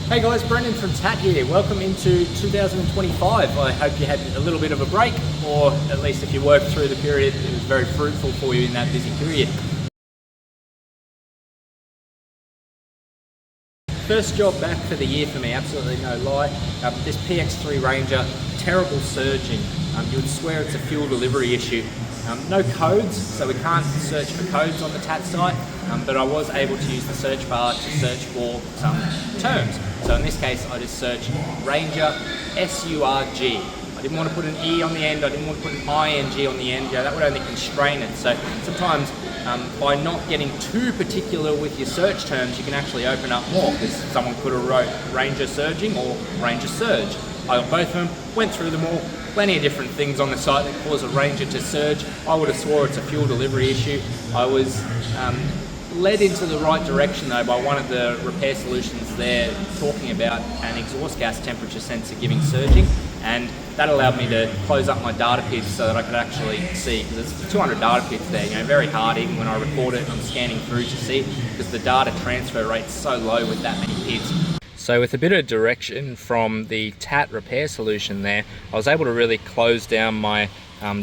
Hey guys, Brendan from TaT here. Welcome into 2025. I hope you had a little bit of a break, or at least if you worked through the period, it was very fruitful for you in that busy period. First job back for the year for me, absolutely no lie. This PX3 Ranger, terrible surging. You would swear it's a fuel delivery issue. No codes, so we can't search for codes on the TaT site, but I was able to use the search bar to search for some terms. So in this case, I just searched Ranger SURG. I didn't want to put an E on the end, I didn't want to put an ING on the end, that would only constrain it. So sometimes by not getting too particular with your search terms, you can actually open up more, because someone could have wrote Ranger Surging or Ranger Surge. I got both of them, went through them all, plenty of different things on the site that cause a Ranger to surge. I would have swore it's a fuel delivery issue. I was led into the right direction though by one of the repair solutions there talking about an exhaust gas temperature sensor giving surging, and that allowed me to close up my data PIDs so that I could actually see, because it's 200 data PIDs there, very hard even when I record it, I'm scanning through to see, because the data transfer rate's so low with that many PIDs. So with a bit of direction from the TaT Repair solution there, I was able to really close down my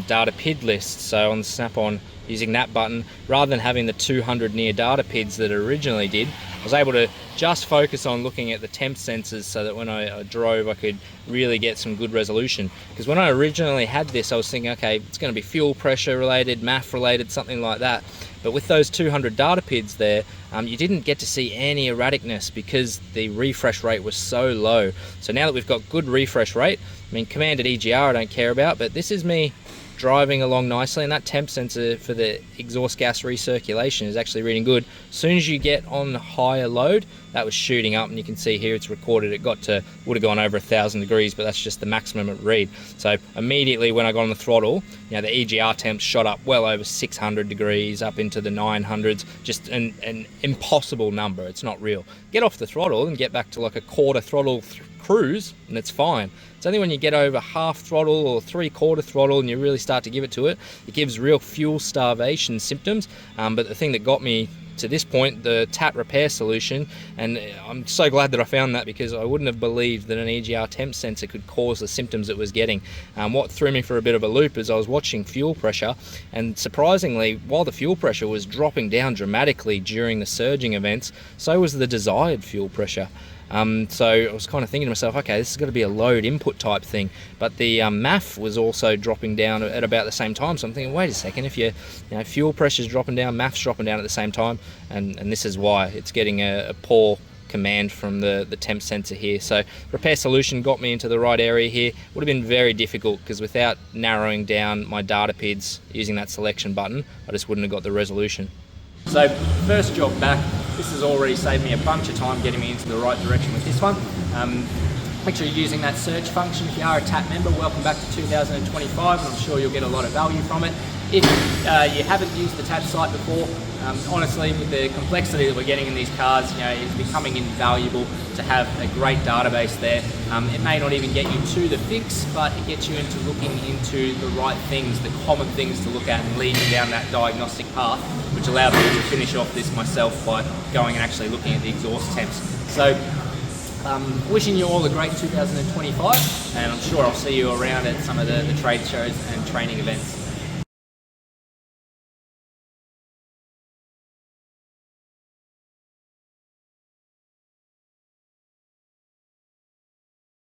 data PID list. So on the snap-on, using that button, rather than having the 200 near data PIDs that it originally did, I was able to just focus on looking at the temp sensors so that when I drove I could really get some good resolution. Because when I originally had this, I was thinking, okay, it's going to be fuel pressure related, MAF related, something like that. But with those 200 data PIDs there, you didn't get to see any erraticness because the refresh rate was so low. So now that we've got good refresh rate, I mean, commanded EGR I don't care about, but this is me driving along nicely, and that temp sensor for the exhaust gas recirculation is actually reading good. As soon as you get on higher load, that was shooting up, and you can see here it's recorded, it would have gone over 1,000 degrees, but that's just the maximum it read. So immediately when I got on the throttle, the EGR temps shot up well over 600 degrees, up into the 900s, just an impossible number, it's not real. Get off the throttle and get back to like a quarter throttle cruise and it's fine. It's only when you get over half throttle or 3/4 throttle and you really start to give it to it, it gives real fuel starvation symptoms. But the thing that got me to this point, the TaT Repair solution, and I'm so glad that I found that, because I wouldn't have believed that an EGR temp sensor could cause the symptoms it was getting. What threw me for a bit of a loop is I was watching fuel pressure, and surprisingly, while the fuel pressure was dropping down dramatically during the surging events, so was the desired fuel pressure. So I was kind of thinking to myself, okay, this has got to be a load input type thing, but the MAF was also dropping down at about the same time. So I'm thinking, wait a second, if fuel pressure's dropping down, MAF's dropping down at the same time, and this is why it's getting a poor command from the temp sensor here. So repair solution got me into the right area here. Would have been very difficult, because without narrowing down my data PIDs using that selection button, I just wouldn't have got the resolution. So first job back, this has already saved me a bunch of time getting me into the right direction with this one. Make sure you're using that search function. If you are a TaT member, welcome back to 2025, and I'm sure you'll get a lot of value from it. If you haven't used the TaT site before, honestly, with the complexity that we're getting in these cars, it's becoming invaluable to have a great database there. It may not even get you to the fix, but it gets you into looking into the right things, the common things to look at, and lead you down that diagnostic path, which allowed me to finish off this myself by going and actually looking at the exhaust temps. So wishing you all a great 2025, and I'm sure I'll see you around at some of the trade shows and training events.